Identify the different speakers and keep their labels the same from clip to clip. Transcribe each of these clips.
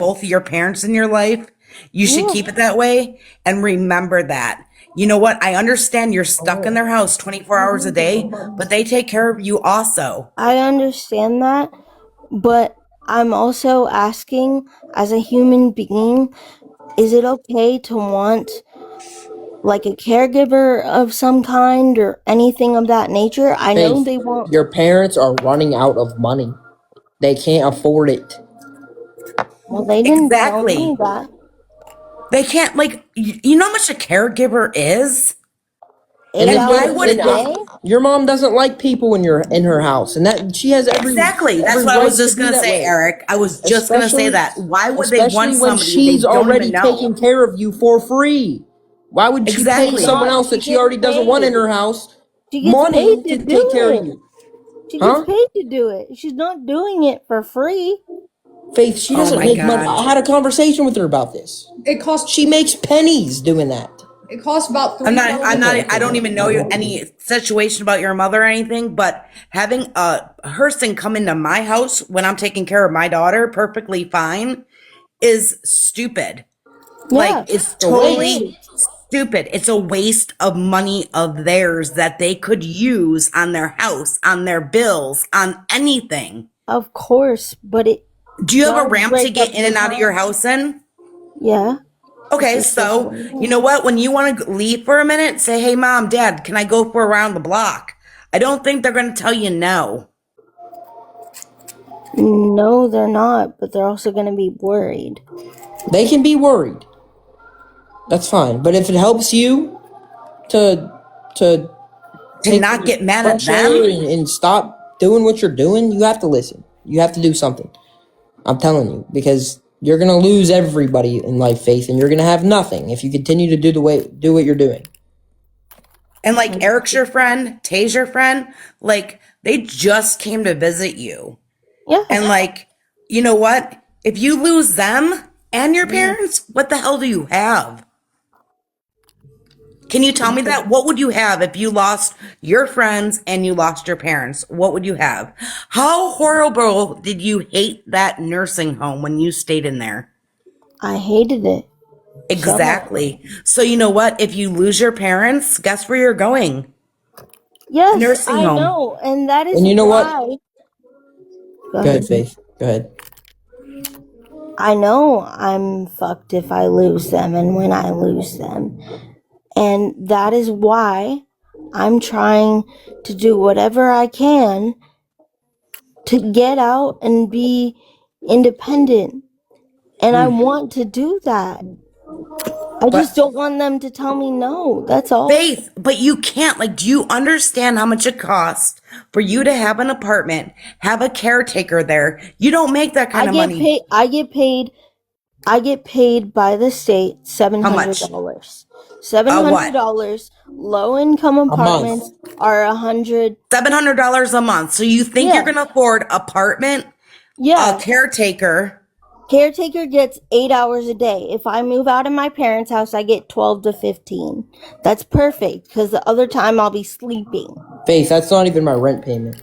Speaker 1: both of your parents in your life, you should
Speaker 2: Yeah,
Speaker 1: keep it that way and remember that. You know what? I understand you're stuck in their house 24 hours a day, but they take care of you also.
Speaker 2: I understand that, but I'm also asking, as a human being, is it okay to want like a caregiver of some kind or anything of that nature? I know
Speaker 3: Faith,
Speaker 2: they won't.
Speaker 3: your parents are running out of money. They can't afford it.
Speaker 2: Well, they didn't tell me
Speaker 1: Exactly.
Speaker 2: that.
Speaker 1: They can't, like, you know how much a caregiver is?
Speaker 3: And
Speaker 2: Eight
Speaker 1: And why
Speaker 2: hours
Speaker 1: would
Speaker 2: a
Speaker 1: it,
Speaker 2: day?
Speaker 3: your mom doesn't like people when you're in her house, and that she has
Speaker 1: exactly. That's
Speaker 3: every
Speaker 1: what I was
Speaker 3: right to
Speaker 1: just
Speaker 3: be
Speaker 1: going to
Speaker 3: that
Speaker 1: say,
Speaker 3: way.
Speaker 1: Eric. I was just going to say
Speaker 3: Especially
Speaker 1: that. Why would they want
Speaker 3: especially when
Speaker 1: somebody they
Speaker 3: she's
Speaker 1: don't even
Speaker 3: already
Speaker 1: know?
Speaker 3: taking care of you for free. Why would she pay
Speaker 2: She's
Speaker 1: Exactly.
Speaker 3: someone
Speaker 2: not.
Speaker 3: else
Speaker 2: She
Speaker 3: that she
Speaker 2: gets
Speaker 3: already doesn't want in
Speaker 2: paid.
Speaker 3: her house
Speaker 2: She gets paid
Speaker 3: money
Speaker 2: to
Speaker 3: to take
Speaker 2: do
Speaker 3: care of
Speaker 2: it.
Speaker 3: you?
Speaker 2: She gets
Speaker 3: Huh?
Speaker 2: paid to do it. She's not doing it for free.
Speaker 3: Faith, she
Speaker 1: Oh
Speaker 3: doesn't
Speaker 1: my
Speaker 3: make money.
Speaker 1: God.
Speaker 3: I had a conversation with her about this.
Speaker 4: It costs
Speaker 3: She makes pennies doing that.
Speaker 4: it costs about
Speaker 1: I don't even know any situation about your mother or anything, but having a person come into my house when I'm taking care of my daughter perfectly fine is stupid. Like,
Speaker 2: Yeah,
Speaker 1: it's
Speaker 3: The
Speaker 2: it
Speaker 3: waste.
Speaker 1: totally
Speaker 2: is.
Speaker 1: stupid. It's a waste of money of theirs that they could use on their house, on their bills, on anything.
Speaker 2: Of course, but it
Speaker 1: Do you have a
Speaker 2: does
Speaker 1: ramp to
Speaker 2: break
Speaker 1: get
Speaker 2: up
Speaker 1: in
Speaker 2: the
Speaker 1: and out of your
Speaker 2: time.
Speaker 1: house in?
Speaker 2: Yeah, it's
Speaker 1: Okay,
Speaker 2: a safe
Speaker 1: so
Speaker 2: one.
Speaker 1: you know what? When you want to leave for a minute, say, hey, mom, dad, can I go for around the block? I don't think they're going to tell you no.
Speaker 2: No, they're not, but they're also going to be worried.
Speaker 3: They can be worried. That's fine. But if it helps you to to
Speaker 1: To
Speaker 3: take
Speaker 1: not get mad at
Speaker 3: fresh air
Speaker 1: them?
Speaker 3: and stop doing what you're doing, you have to listen. You have to do something. I'm telling you, because you're gonna lose everybody in life, Faith, and you're gonna have nothing if you continue to do what you're doing.
Speaker 1: And like Eric's your friend, Tay's your friend, like they just came to visit you.
Speaker 2: Yeah,
Speaker 1: And like, you know what? If you lose them and your parents, what the hell do you have? Can you tell me that? What would you have if you lost your friends and you lost your parents? What would you have? How horrible did you hate that nursing home when you stayed in there?
Speaker 2: I hated it.
Speaker 1: Exactly. So you know what? If you lose your parents, guess where you're going? A
Speaker 2: Yes,
Speaker 1: nursing
Speaker 2: I
Speaker 1: home.
Speaker 2: know, and that is
Speaker 3: And you know what?
Speaker 2: why. Go
Speaker 3: Go ahead,
Speaker 2: ahead.
Speaker 3: Faith. Go ahead.
Speaker 2: I know I'm fucked if I lose them and when I lose them. And that is why I'm trying to do whatever I can to get out and be independent. And I want to do that. I just
Speaker 1: But
Speaker 2: don't want them to tell me no. That's all.
Speaker 1: Faith, but you can't. Like, do you understand how much it costs for you to have an apartment, have a caretaker there? You don't make that
Speaker 2: I
Speaker 1: kind of
Speaker 2: get
Speaker 1: money.
Speaker 2: paid. I get paid by the state seven
Speaker 1: How
Speaker 2: hundred
Speaker 1: much?
Speaker 2: dollars. $700.
Speaker 1: What?
Speaker 2: Low income
Speaker 3: A month.
Speaker 2: apartments are 100.
Speaker 1: $700 a month. So you think you're
Speaker 2: Yeah,
Speaker 1: gonna afford apartment, a
Speaker 2: yeah.
Speaker 1: caretaker?
Speaker 2: Caretaker gets 8 hours a day. If I move out of my parents' house, I get 12 to 15. That's perfect because the other time I'll be sleeping.
Speaker 3: Faith, that's not even my rent payment.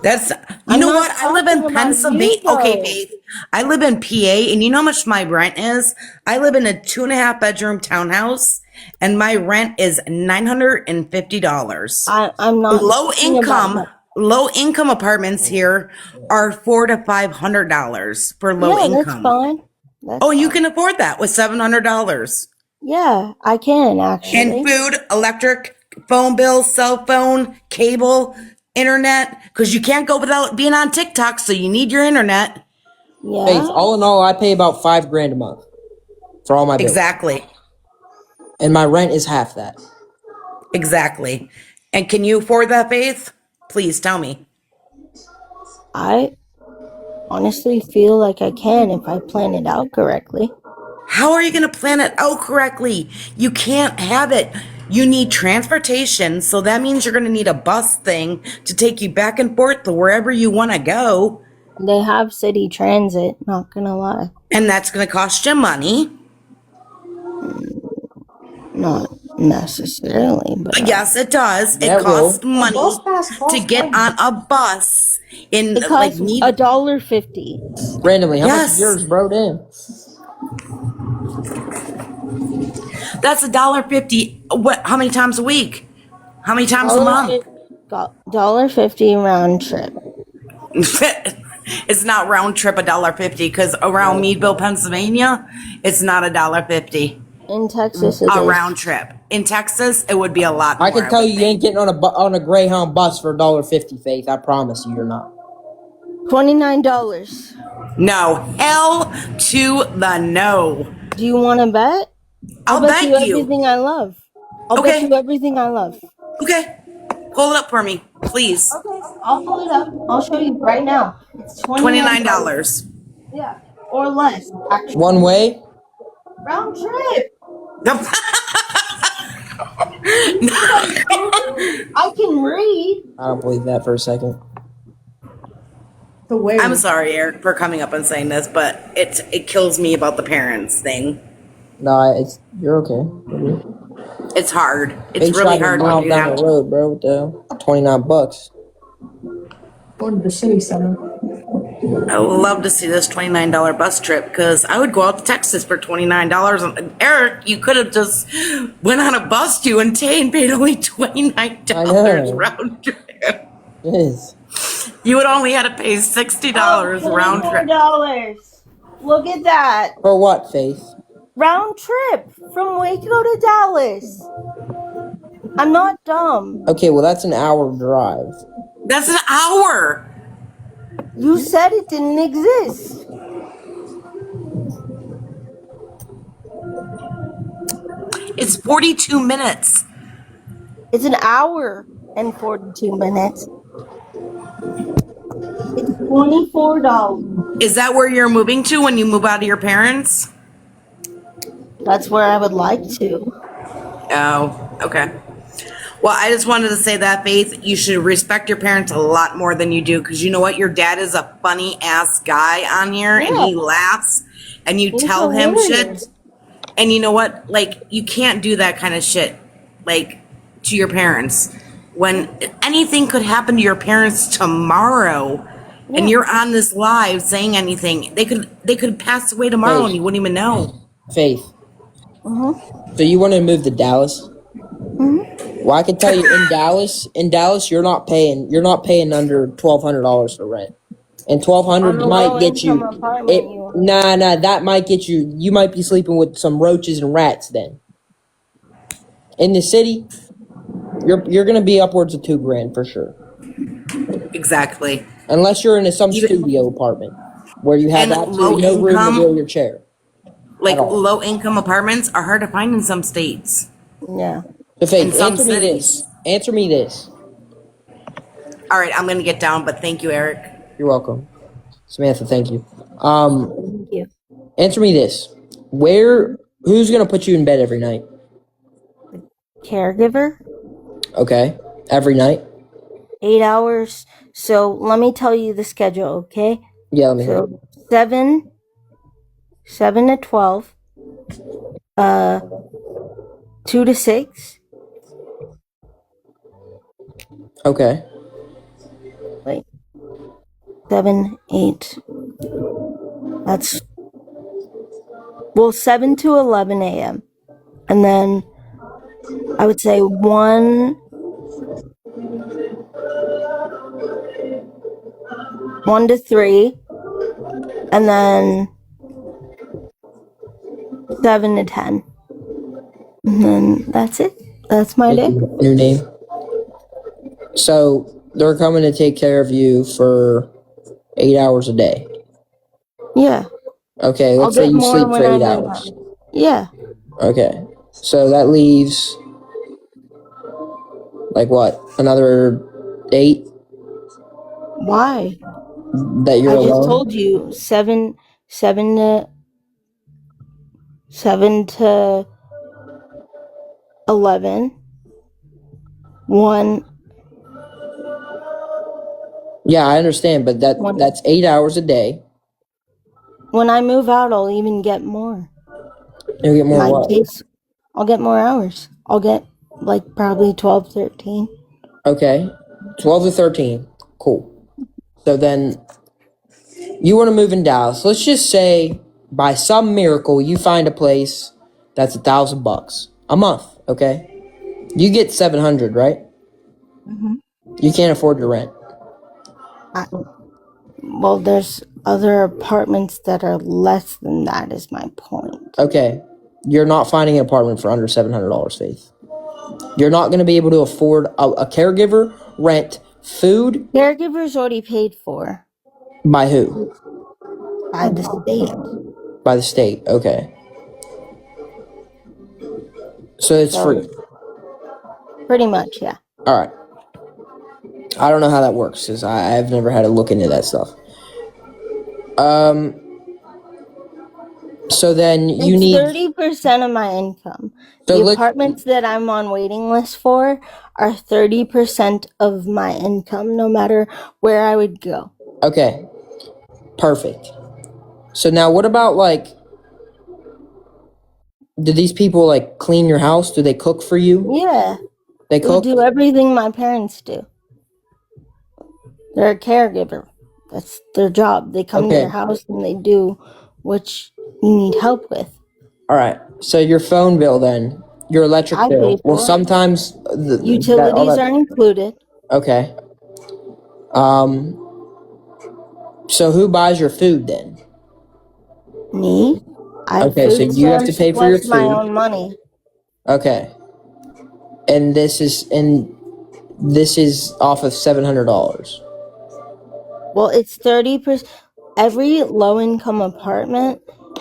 Speaker 1: That's, you
Speaker 2: I'm
Speaker 1: know
Speaker 2: not
Speaker 1: what? I live
Speaker 2: talking
Speaker 1: in
Speaker 2: about
Speaker 1: Pennsylvania.
Speaker 2: you
Speaker 1: Okay,
Speaker 2: though.
Speaker 1: Faith. I live in PA, and you know how much my rent is? I live in a 2.5 bedroom townhouse, and my rent is $950.
Speaker 2: I'm not
Speaker 1: Low
Speaker 2: talking about
Speaker 1: income,
Speaker 2: that.
Speaker 1: low income apartments here are $400 to $500 for low
Speaker 2: Yeah, that's
Speaker 1: income.
Speaker 2: fine. That's
Speaker 1: Oh, you
Speaker 2: fine.
Speaker 1: can afford that with $700.
Speaker 2: Yeah, I can
Speaker 1: And
Speaker 2: actually.
Speaker 1: food, electric, phone bills, cell phone, cable, internet, because you can't go without being on TikTok, so you need your internet.
Speaker 3: Faith,
Speaker 2: Yeah.
Speaker 3: all in all, I pay about $5,000 a month for all my bills,
Speaker 1: Exactly.
Speaker 3: and my rent is half that.
Speaker 1: Exactly. And can you afford that, Faith? Please tell me.
Speaker 2: I honestly feel like I can if I plan it out correctly.
Speaker 1: How are you going to plan it out correctly? You can't have it. You need transportation, so that means you're going to need a bus thing to take you back and forth to wherever you want to go,
Speaker 2: They have city transit, not gonna lie.
Speaker 1: and that's going to cost you money.
Speaker 2: Not necessarily, but
Speaker 1: Yes, it does.
Speaker 3: Yeah,
Speaker 1: It costs money
Speaker 3: Bus pass
Speaker 1: to
Speaker 3: costs
Speaker 1: get
Speaker 3: money.
Speaker 1: on a bus in
Speaker 2: it
Speaker 1: like
Speaker 2: costs
Speaker 1: need.
Speaker 2: $1.50.
Speaker 3: Randomly, how much is
Speaker 1: Yes,
Speaker 3: yours, bro? Damn.
Speaker 1: that's $1.50. What? How many times a week? How many times a month?
Speaker 2: $1.50 round trip.
Speaker 1: It's not round trip $1.50 because around Meadville, Pennsylvania, it's not $1.50
Speaker 2: In Texas, it
Speaker 1: a
Speaker 2: is.
Speaker 1: round trip. In Texas, it would be a lot more.
Speaker 3: I can tell you, you ain't getting on a Greyhound bus for $1.50, Faith. I promise you, you're not.
Speaker 2: $29.
Speaker 1: No, hell to the no.
Speaker 2: Do you want to bet?
Speaker 1: I'll
Speaker 2: bet
Speaker 1: bet
Speaker 2: you
Speaker 1: you.
Speaker 2: everything I love. I'll bet
Speaker 1: Okay.
Speaker 2: you everything I love.
Speaker 1: Okay, pull it up for me, please.
Speaker 2: Okay, I'll pull it up. I'll show you right now. It's $29.
Speaker 1: $29.
Speaker 2: Yeah, or less, actually.
Speaker 3: One way?
Speaker 2: Round trip. I can read.
Speaker 3: I don't believe that for a second.
Speaker 1: I'm sorry, Eric, for coming up and saying this, but it kills me about the parents thing.
Speaker 3: No, you're okay.
Speaker 1: It's hard.
Speaker 3: They
Speaker 1: It's really
Speaker 3: drive a
Speaker 1: hard when
Speaker 3: mile
Speaker 1: you
Speaker 3: down
Speaker 1: have
Speaker 3: the road, bro. What the hell? $29.
Speaker 4: Going to the city center.
Speaker 1: I would love to see this $29 bus trip because I would go out to Texas for $29. And Eric, you could have just went on a bus to and paid only $29 round trip.
Speaker 3: It is.
Speaker 1: You would only have to pay $60 round trip.
Speaker 2: $24. Look at that.
Speaker 3: For what, Faith?
Speaker 2: Round trip from Waco to Dallas. I'm not dumb.
Speaker 3: Okay, well, that's an hour drive.
Speaker 1: That's an hour.
Speaker 2: You said it didn't exist.
Speaker 1: It's 42 minutes.
Speaker 2: It's an hour and 42 minutes. It's $24.
Speaker 1: Is that where you're moving to when you move out of your parents?
Speaker 2: That's where I would like to.
Speaker 1: Oh, okay. Well, I just wanted to say that, Faith, you should respect your parents a lot more than you do because you know what? Your dad is a funny ass guy on here and he laughs and you tell him shit. And you know what? Like, you can't do that kind of shit, like, to your parents. When anything could happen to your parents tomorrow and you're on this live saying anything, they could pass away tomorrow and you wouldn't even know.
Speaker 3: Faith. So you want to move to Dallas? Well, I can tell you in Dallas, you're not paying under $1,200 for rent, and $1,200 might get you. That might get you. You might be sleeping with some roaches and rats. Then, in the city, you're gonna be upwards of $2,000 for sure.
Speaker 1: Exactly.
Speaker 3: Unless you're in some studio apartment where you have absolutely no room to build your chair.
Speaker 1: Like low-income apartments are hard to find in some states.
Speaker 2: Yeah.
Speaker 3: So Faith, answer me this. Answer me this.
Speaker 1: All right, I'm gonna get down, but thank you, Eric.
Speaker 3: You're welcome, Samantha. Thank you.
Speaker 2: Thank you.
Speaker 3: Answer me this. Who's gonna put you in bed every night?
Speaker 2: Caregiver.
Speaker 3: Okay. Every night?
Speaker 2: 8 hours. So let me tell you the schedule, okay?
Speaker 3: Yeah, let me hear.
Speaker 2: So 7 to 12, 2 to 6.
Speaker 3: Okay.
Speaker 2: Wait. 7, 8. That's 7 to 11 a.m. And then I would say 1 to 3. And then 7 to 10. And then that's it. That's my day.
Speaker 3: Your name? So they're coming to take care of you for 8 hours a day.
Speaker 2: Yeah.
Speaker 3: Okay, let's say you sleep for 8 hours.
Speaker 2: Yeah.
Speaker 3: Okay. So that leaves like what? Another 8
Speaker 2: Why?
Speaker 3: that you're
Speaker 2: I
Speaker 3: alone?
Speaker 2: just told you 7 to 11. 1.
Speaker 3: Yeah, I understand, but that's 8 hours a day.
Speaker 2: When I move out, I'll even get more.
Speaker 3: You'll get more what?
Speaker 2: I'll get more hours. I'll get like probably 12, 13.
Speaker 3: Okay, 12 to 13. Cool. So then you want to move in Dallas. Let's just say by some miracle you find a place that's $1,000 a month. Okay, you get 700, right?
Speaker 2: Mm-hmm.
Speaker 3: You can't afford your rent.
Speaker 2: Well, there's other apartments that are less than that, is my point.
Speaker 3: Okay, you're not finding an apartment for under $700, Faith. You're not going to be able to afford a caregiver, rent, food.
Speaker 2: Caregiver's already paid for
Speaker 3: By who?
Speaker 2: by the state.
Speaker 3: By the state. Okay. So it's
Speaker 2: So,
Speaker 3: free.
Speaker 2: pretty much, yeah.
Speaker 3: All right. I don't know how that works because I've never had to look into that stuff. So then you
Speaker 2: It's
Speaker 3: need
Speaker 2: 30% of my income.
Speaker 3: So
Speaker 2: The
Speaker 3: look-
Speaker 2: apartments that I'm on waiting list for are 30% of my income, no matter where I would go.
Speaker 3: Okay. Perfect. So now what about like do these people like clean your house? Do they cook for you?
Speaker 2: Yeah,
Speaker 3: They
Speaker 2: they
Speaker 3: cook?
Speaker 2: do everything my parents do. They're a caregiver. That's their job. They come to
Speaker 3: Okay.
Speaker 2: your house and they do what you need help with.
Speaker 3: All right. So your phone bill then, your electric
Speaker 2: I
Speaker 3: bill.
Speaker 2: pay for
Speaker 3: Well,
Speaker 2: it.
Speaker 3: sometimes
Speaker 2: Utilities are included.
Speaker 3: Okay. So who buys your food then?
Speaker 2: Me. I have
Speaker 3: Okay, so
Speaker 2: food
Speaker 3: you have to
Speaker 2: stamps
Speaker 3: pay for your
Speaker 2: plus my
Speaker 3: food.
Speaker 2: own money.
Speaker 3: Okay. And this is off of $700.
Speaker 2: Well, it's 30%. Every low income apartment,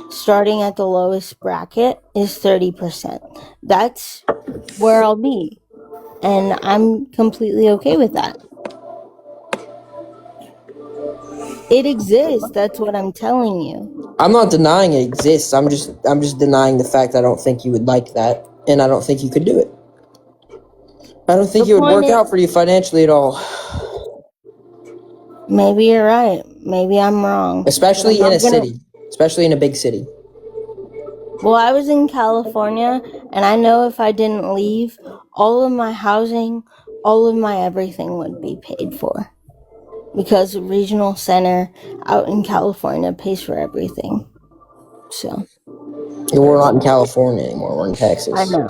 Speaker 2: starting at the lowest bracket, is 30%. That's where I'll be. And I'm completely okay with that. It exists. That's what I'm telling you.
Speaker 3: I'm not denying it exists. I'm just denying the fact I don't think you would like that, and I don't think you could do it. I don't think
Speaker 2: The
Speaker 3: it would
Speaker 2: point
Speaker 3: work
Speaker 2: is-
Speaker 3: out for you financially at all,
Speaker 2: Maybe you're right. Maybe I'm wrong.
Speaker 3: especially
Speaker 2: But I'm
Speaker 3: in a
Speaker 2: not gonna-
Speaker 3: city, especially in a big city.
Speaker 2: Well, I was in California, and I know if I didn't leave, all of my housing, all of my everything would be paid for. Because the regional center out in California pays for everything. So,
Speaker 3: And we're not in California anymore. We're in Texas.
Speaker 2: I know.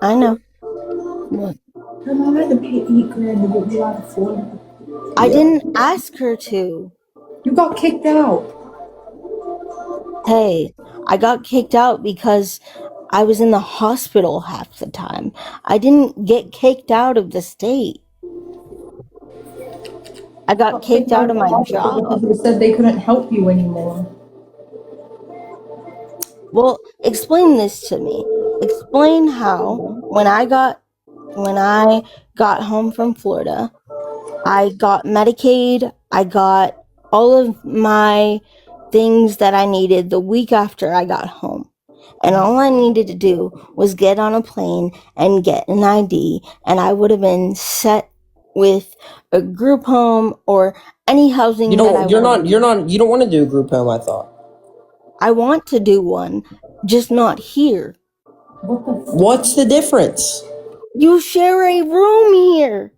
Speaker 2: I know. What?
Speaker 4: Her mom had to pay $8,000 to get you out of Florida.
Speaker 2: I
Speaker 3: Yeah.
Speaker 2: didn't ask her to.
Speaker 4: You got kicked out.
Speaker 2: Hey, I got kicked out because I was in the hospital half the time. I didn't get kicked out of the state. I got kicked out of my
Speaker 4: Because
Speaker 2: job.
Speaker 4: they said they couldn't help you anymore.
Speaker 2: Well, explain this to me. Explain how when I got home from Florida, I got Medicaid, I got all of my things that I needed the week after I got home. And all I needed to do was get on a plane and get an ID, and I would have been set with a group home or any housing
Speaker 3: You
Speaker 2: that I
Speaker 3: don't. You're
Speaker 2: wanted.
Speaker 3: not. You don't want to do a group home. I thought.
Speaker 2: I want to do one, just not here.
Speaker 4: What the
Speaker 3: What's the difference?
Speaker 2: You share a room here.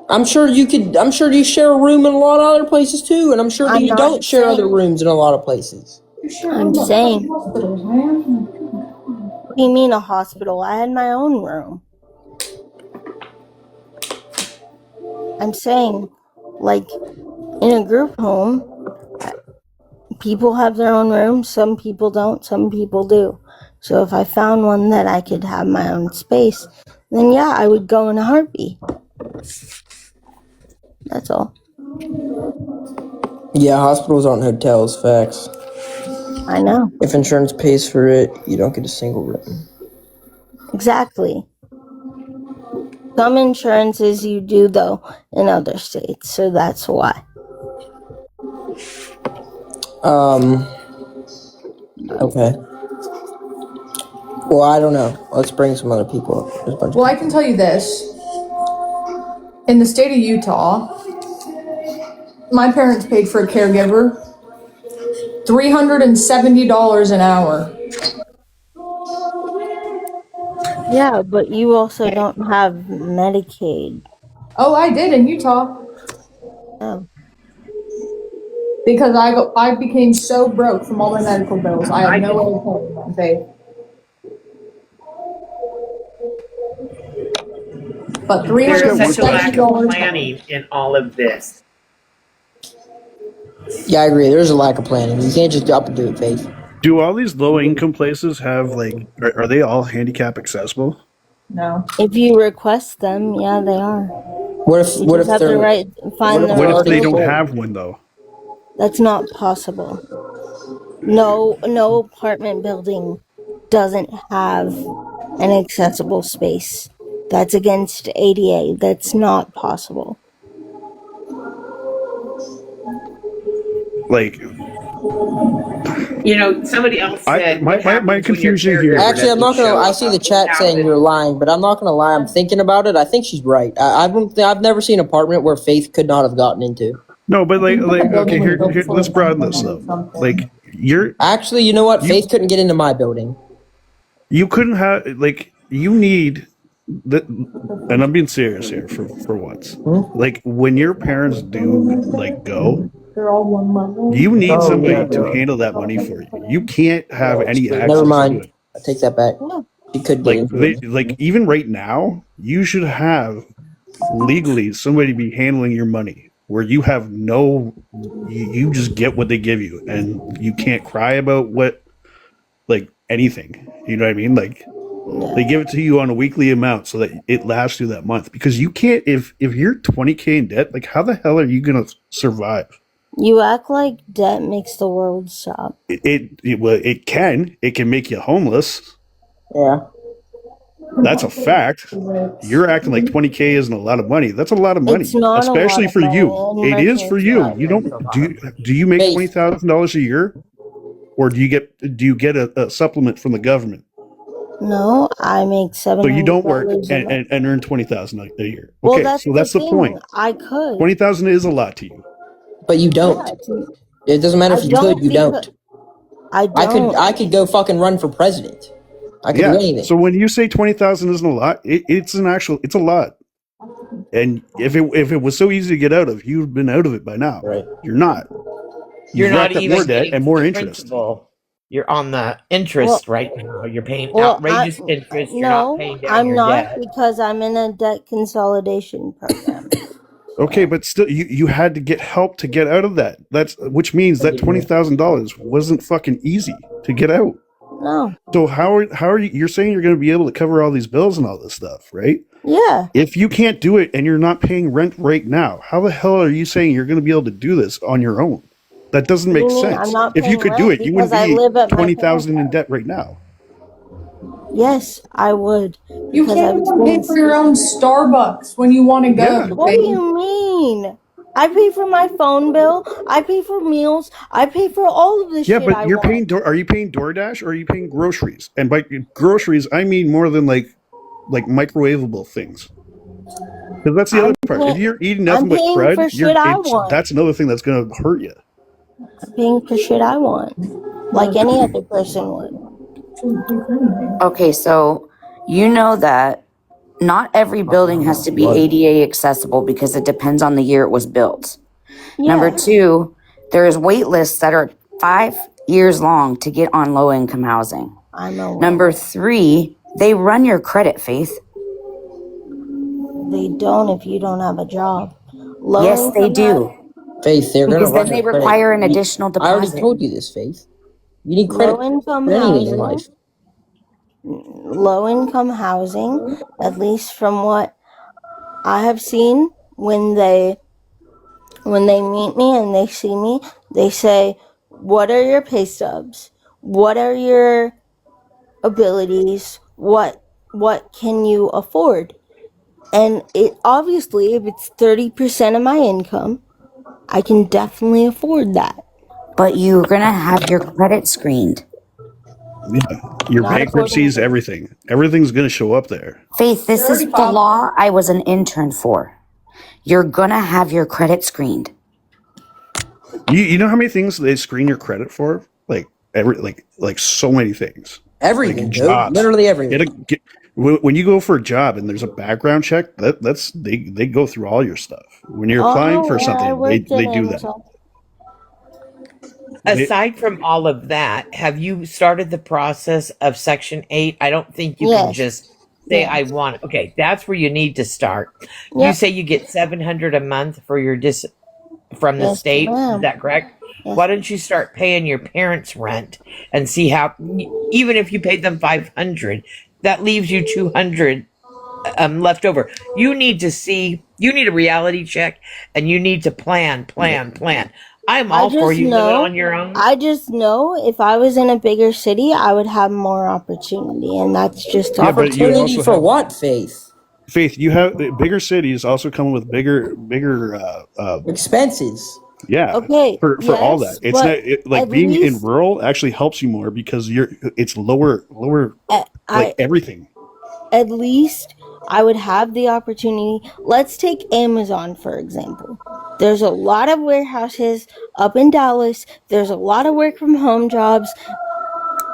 Speaker 3: I'm sure you could. I'm sure you share a room in a lot of other places too, and I'm sure
Speaker 2: I'm
Speaker 3: you
Speaker 2: not
Speaker 3: don't share other
Speaker 2: saying-
Speaker 3: rooms in a lot of places.
Speaker 2: I'm saying-
Speaker 4: hospitals, man.
Speaker 2: What do you mean a hospital? I had my own room. I'm saying, like, in a group home, people have their own rooms. Some people don't. Some people do. So if I found one that I could have my own space, then yeah, I would go in a heartbeat. That's all.
Speaker 3: Yeah, hospitals aren't hotels. Facts.
Speaker 2: I know.
Speaker 3: If insurance pays for it, you don't get a single room.
Speaker 2: Exactly. Some insurances you do, though, in other states. So that's why.
Speaker 3: Okay. Well, I don't know. Let's bring some other people up. There's a bunch of
Speaker 4: Well, I can tell you this. In the state of Utah, my parents paid for a caregiver $370 an hour.
Speaker 2: Yeah, but you also don't have Medicaid.
Speaker 4: Oh, I did in Utah
Speaker 2: Oh.
Speaker 4: because I became so broke from all my medical bills. I had no way of paying them, Faith. But
Speaker 5: There's such a lack of
Speaker 4: $370.
Speaker 5: planning in all of this.
Speaker 3: Yeah, I agree. There's a lack of planning. You can't just up and do it, Faith.
Speaker 6: Do all these low income places have like are they all handicap accessible?
Speaker 4: No.
Speaker 2: If you request them, yeah, they are.
Speaker 3: What if
Speaker 2: You
Speaker 3: what
Speaker 2: just
Speaker 3: if
Speaker 2: have to
Speaker 3: they're
Speaker 2: find
Speaker 3: what
Speaker 2: the
Speaker 3: if
Speaker 6: What
Speaker 2: right
Speaker 6: if they
Speaker 3: they're
Speaker 6: don't
Speaker 2: building.
Speaker 6: have one though?
Speaker 2: That's not possible. No apartment building doesn't have an accessible space. That's against ADA. That's not possible.
Speaker 6: Like
Speaker 5: Somebody else said
Speaker 6: my confusion here.
Speaker 3: Actually, I'm not gonna. I see the chat saying you're lying, but I'm not gonna lie. I'm thinking about it. I think she's right. I've never seen an apartment where Faith could not have gotten into.
Speaker 6: No, but like okay, here let's broaden this up. Like
Speaker 3: Actually, you know what? Faith couldn't get into my building.
Speaker 6: you couldn't have like you need that, and I'm being serious here for once. Like when your parents do like go,
Speaker 4: They're all one level.
Speaker 6: you need somebody to handle that money for you. You can't have any access
Speaker 3: Never
Speaker 6: to
Speaker 3: mind.
Speaker 6: it.
Speaker 3: I take that back. She could get into it.
Speaker 6: Like even right now, you should have legally somebody be handling your money where you have you just get what they give you and you can't cry about like anything. You know what I mean? Like they give it to you on a weekly amount so that it lasts you that month, because you can't if you're 20K in debt, like how the hell are you gonna survive?
Speaker 2: You act like debt makes the world stop.
Speaker 6: It can make you homeless.
Speaker 3: Yeah.
Speaker 6: That's a fact. You're acting like 20K isn't a lot of money. That's a lot of money,
Speaker 2: It's not a
Speaker 6: especially
Speaker 2: lot of
Speaker 6: for
Speaker 2: money
Speaker 6: you.
Speaker 2: in
Speaker 6: It is for you.
Speaker 2: Merchants
Speaker 6: You don't do you make
Speaker 3: Faith.
Speaker 6: $20,000 a year, or do you get a supplement from the government?
Speaker 2: No, I make $700.
Speaker 6: So you don't work
Speaker 2: a month.
Speaker 6: and earn $20,000 a year.
Speaker 2: Well,
Speaker 6: Okay,
Speaker 2: that's
Speaker 6: so that's the
Speaker 2: thing.
Speaker 6: point.
Speaker 2: I could.
Speaker 6: 20,000 is a lot to you.
Speaker 3: But you don't. It doesn't matter if you could. You don't.
Speaker 2: I don't.
Speaker 3: I could go fucking run for president. I could do anything.
Speaker 6: So when you say 20,000 isn't a lot, it's a lot. And if it was so easy to get out of, you've been out of it by now.
Speaker 3: Right.
Speaker 6: You're not.
Speaker 5: You're
Speaker 6: You've
Speaker 5: not
Speaker 6: racked up
Speaker 5: even
Speaker 6: more debt
Speaker 5: getting
Speaker 6: and more
Speaker 5: the
Speaker 6: interest.
Speaker 5: principal. You're on the interest right now. You're paying
Speaker 2: Well,
Speaker 5: outrageous interest. You're not paying down
Speaker 2: I'm
Speaker 5: your
Speaker 2: not
Speaker 5: debt.
Speaker 2: because I'm in a debt consolidation program.
Speaker 6: Okay, but still, you had to get help to get out of that. Which means that $20,000 wasn't fucking easy to get out.
Speaker 2: No.
Speaker 6: So how are you? You're saying you're going to be able to cover all these bills and all this stuff, right?
Speaker 2: Yeah.
Speaker 6: If you can't do it and you're not paying rent right now, how the hell are you saying you're going to be able to do this on your own? That doesn't make
Speaker 2: What do you mean?
Speaker 6: sense.
Speaker 2: I'm not
Speaker 6: If you
Speaker 2: paying
Speaker 6: could do
Speaker 2: rent
Speaker 6: it, you wouldn't
Speaker 2: because I live
Speaker 6: be
Speaker 2: at my
Speaker 6: 20,000 in debt right now.
Speaker 2: Yes, I would.
Speaker 4: You
Speaker 2: because I
Speaker 4: can't
Speaker 2: was
Speaker 4: even pay
Speaker 2: doing-
Speaker 4: for your own Starbucks when you want to go.
Speaker 6: Yeah.
Speaker 2: What do you mean? I pay for my phone bill. I pay for meals. I pay for all of this
Speaker 6: Yeah,
Speaker 2: shit
Speaker 6: but
Speaker 2: I
Speaker 6: you're
Speaker 2: want.
Speaker 6: paying. Are you paying DoorDash or are you paying groceries? And by groceries, I mean more than like microwavable things. Because that's the other part. If you're eating nothing but
Speaker 2: paying for
Speaker 6: bread,
Speaker 2: shit I want.
Speaker 6: that's another thing that's going to hurt you.
Speaker 2: I'm paying for shit I want, like any other person would.
Speaker 7: Okay, so you know that not every building has to be ADA accessible because it depends on the year it was built.
Speaker 2: Yeah.
Speaker 7: Number two, there's wait lists that are 5 years long to get on low income housing.
Speaker 2: I know.
Speaker 7: Number three, they run your credit, Faith.
Speaker 2: They don't if you don't have a job. Low
Speaker 7: Yes, they
Speaker 2: income
Speaker 7: do.
Speaker 3: Faith, they're going to
Speaker 7: Because
Speaker 3: run
Speaker 7: then they
Speaker 3: your credit.
Speaker 7: require an additional
Speaker 3: I already
Speaker 7: deposit.
Speaker 3: told you this, Faith. You need credit
Speaker 2: Low income
Speaker 3: for anything in
Speaker 2: housing.
Speaker 3: life.
Speaker 2: Low income housing, at least from what I have seen, when they meet me and they see me, they say, "What are your pay stubs? What are your abilities? What can you afford?" And it obviously, if it's 30% of my income, I can definitely afford that.
Speaker 7: But you're going to have your credit screened.
Speaker 6: Yeah. Your
Speaker 2: Not
Speaker 6: bankruptcies,
Speaker 2: affordable.
Speaker 6: everything. Everything's going to show up there.
Speaker 7: Faith, this is the law I was an intern for. You're going to have your credit screened.
Speaker 6: You know how many things they screen your credit for? Like so many things.
Speaker 3: Everything, dude.
Speaker 6: jobs.
Speaker 3: Literally everything.
Speaker 6: When you go for a job and there's a background check, that's they go through all your stuff. When you're applying for
Speaker 2: I
Speaker 6: something,
Speaker 2: worked
Speaker 6: they
Speaker 2: at
Speaker 6: do that.
Speaker 2: Amazon.
Speaker 5: Aside from all of that, have you started the process of Section 8? I don't think you can
Speaker 2: Yes.
Speaker 5: just say,
Speaker 2: Yes.
Speaker 5: I want it. Okay, that's where you need to start. You
Speaker 2: Yep.
Speaker 5: say you get $700 a month for your from the
Speaker 2: Yes,
Speaker 5: state.
Speaker 2: ma'am.
Speaker 5: Is that correct?
Speaker 2: Yes.
Speaker 5: Why don't you start paying your parents' rent and see how, even if you paid them $500, that leaves you $200 left over. You need a reality check, and you need to plan. I'm all for you living on your own.
Speaker 2: I just know if I was in a bigger city, I would have more opportunity, and that's just
Speaker 6: Yeah, but you
Speaker 3: Opportunity
Speaker 6: also
Speaker 3: for
Speaker 6: have-
Speaker 3: what, Faith?
Speaker 6: Faith, you have bigger cities also come with bigger
Speaker 3: Expenses.
Speaker 6: yeah.
Speaker 2: okay.
Speaker 6: For all
Speaker 2: yes,
Speaker 6: that, it's
Speaker 2: but
Speaker 6: not like
Speaker 2: at
Speaker 6: being in
Speaker 2: least-
Speaker 6: rural actually helps you more because it's lower everything.
Speaker 2: At least I would have the opportunity. Let's take Amazon, for example. There's a lot of warehouses up in Dallas. There's a lot of work from home jobs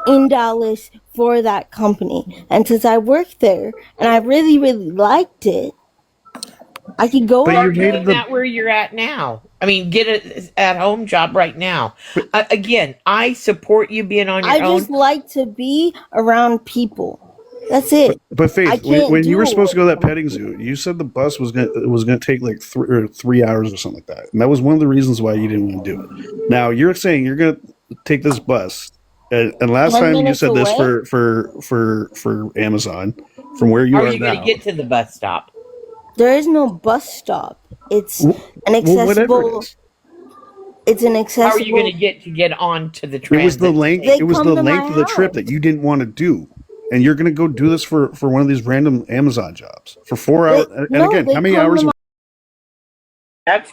Speaker 2: in Dallas for that company. And since I worked there and I really, really liked it, I could go
Speaker 6: But
Speaker 2: out
Speaker 6: you
Speaker 2: there.
Speaker 6: made
Speaker 5: Doing that where you're at now. I mean, get an at-home job right now. Again, I support you being on your
Speaker 2: I
Speaker 5: own.
Speaker 2: just like to be around people. That's it.
Speaker 6: But
Speaker 2: I
Speaker 6: Faith,
Speaker 2: can't
Speaker 6: when you were
Speaker 2: do
Speaker 6: supposed to go to that
Speaker 2: it.
Speaker 6: petting zoo, you said the bus was gonna take like 3 hours or something like that, and that was one of the reasons why you didn't want to do it. Now you're saying you're gonna take this bus, and last
Speaker 2: 10
Speaker 6: time you
Speaker 2: minutes
Speaker 6: said this
Speaker 2: away?
Speaker 6: for Amazon from where you
Speaker 5: How are
Speaker 6: are
Speaker 5: you
Speaker 6: now.
Speaker 5: going to get to the bus stop?
Speaker 2: There is no bus stop. It's
Speaker 6: Well,
Speaker 2: an
Speaker 6: whatever
Speaker 2: accessible.
Speaker 6: it is.
Speaker 2: It's an
Speaker 5: How
Speaker 2: accessible.
Speaker 5: are you going to get on to the
Speaker 6: It
Speaker 5: transit?
Speaker 6: was the length.
Speaker 2: They
Speaker 6: It was
Speaker 2: come
Speaker 6: the
Speaker 2: to my
Speaker 6: length of the trip
Speaker 2: house.
Speaker 6: that you didn't want to do, and you're gonna go do this for one of these random Amazon jobs for 4 hours. And
Speaker 2: No,
Speaker 6: again,
Speaker 2: they
Speaker 6: how many
Speaker 2: come to
Speaker 6: hours?
Speaker 2: my-
Speaker 5: That's